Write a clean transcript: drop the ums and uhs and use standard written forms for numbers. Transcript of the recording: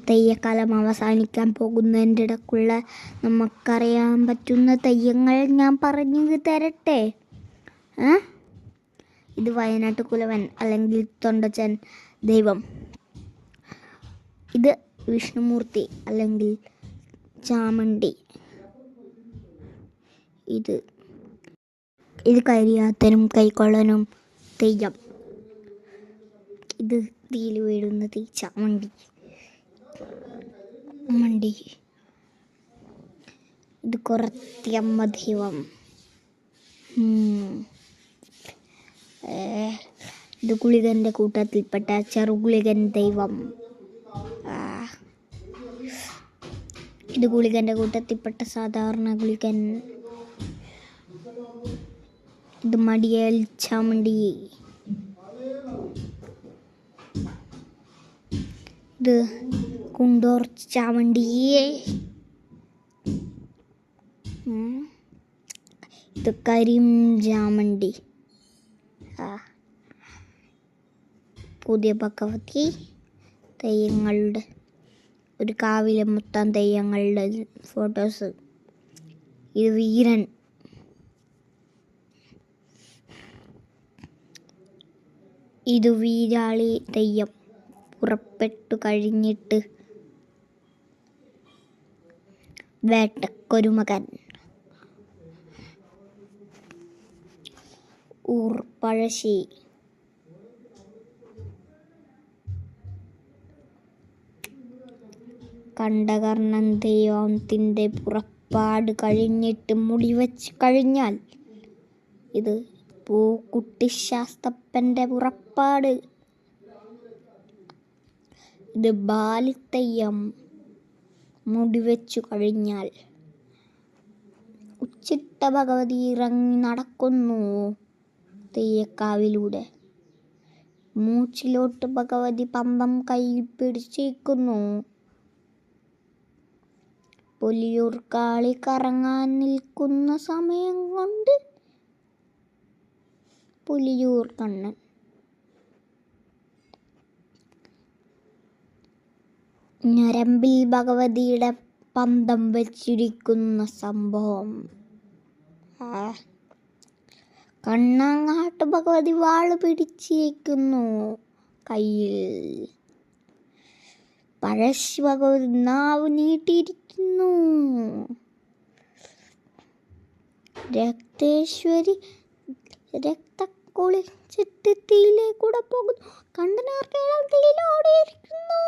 തെയ്യക്കാലം അവസാനിക്കാൻ പോകുന്നതിൻ്റെ ഇടയ്ക്കുള്ള നമുക്കറിയാൻ പറ്റുന്ന തെയ്യങ്ങൾ ഞാൻ പറഞ്ഞു തരട്ടെ. ഇത് വയനാട്ട് കുലവൻ അല്ലെങ്കിൽ തൊണ്ടച്ചൻ ദൈവം. ഇത് വിഷ്ണുമൂർത്തി അല്ലെങ്കിൽ ചാമുണ്ഡി. ഇത് കരിയാത്തനും കൈക്കൊള്ളനും തെയ്യം. ഇത് തീയിൽ വീഴുന്ന തീ ചാമുണ്ഡി. ഇത് കുറത്തിയമ്മ ദൈവം. ഇത് ഗുളികൻ്റെ കൂട്ടത്തിൽപ്പെട്ട ചെറുഗുളികൻ ദൈവം. ഇത് ഗുളികൻ്റെ കൂട്ടത്തിൽപ്പെട്ട സാധാരണ ഗുളികൻ. ഇത് മടിയേൽ ചാമുണ്ഡി. ഇത് കുണ്ടോർ ചാമുണ്ഡി. ഇത് കരിം ചാമുണ്ഡി. പുതിയ ഭഗവതി തെയ്യങ്ങളുടെ ഒരു കാവിലെ മൊത്തം തെയ്യങ്ങളുടെ ഫോട്ടോസ്. ഇത് വീരൻ. ഇത് വീരാളി തെയ്യം. പുറപ്പെട്ടു കഴിഞ്ഞിട്ട് വേട്ടക്കൊരുമകൻ. ഊർപ്പഴശ്ശി. കണ്ഠകർണൻ ദൈവത്തിൻ്റെ പുറപ്പാട് കഴിഞ്ഞിട്ട് മുടിവെച്ച് കഴിഞ്ഞാൽ ഇത് പൂക്കുട്ടി ശാസ്തപ്പൻ്റെ പുറപ്പാട്. ഇത് ബാലിത്തെയ്യം. മുടിവെച്ചു കഴിഞ്ഞാൽ ഉച്ചിട്ട ഭഗവതി ഇറങ്ങി നടക്കുന്നു തെയ്യക്കാവിലൂടെ. മൂച്ചിലോട്ട് ഭഗവതി പമ്പം കയ്യിൽ പിടിച്ചിരിക്കുന്നു. പുലിയൂർ കാളി കറങ്ങാൻ നിൽക്കുന്ന സമയം കൊണ്ട് പുലിയൂർ കണ്ണൻ. ഞരമ്പിൽ ഭഗവതിയുടെ പന്തം വെച്ചിരിക്കുന്ന സംഭവം. കണ്ണങ്ങാട്ട് ഭഗവതി വാള് പിടിച്ചിരിക്കുന്നു കയ്യിൽ. പഴശ്ശി ഭഗവതി നാവ് നീട്ടിയിരിക്കുന്നു. രക്തേശ്വരി രക്തക്കൊളിച്ചിട്ട് തീയിലേക്കൂടെ പോകുന്നു. കണ്ടനാർ തീയിലോടിയിരിക്കുന്നു.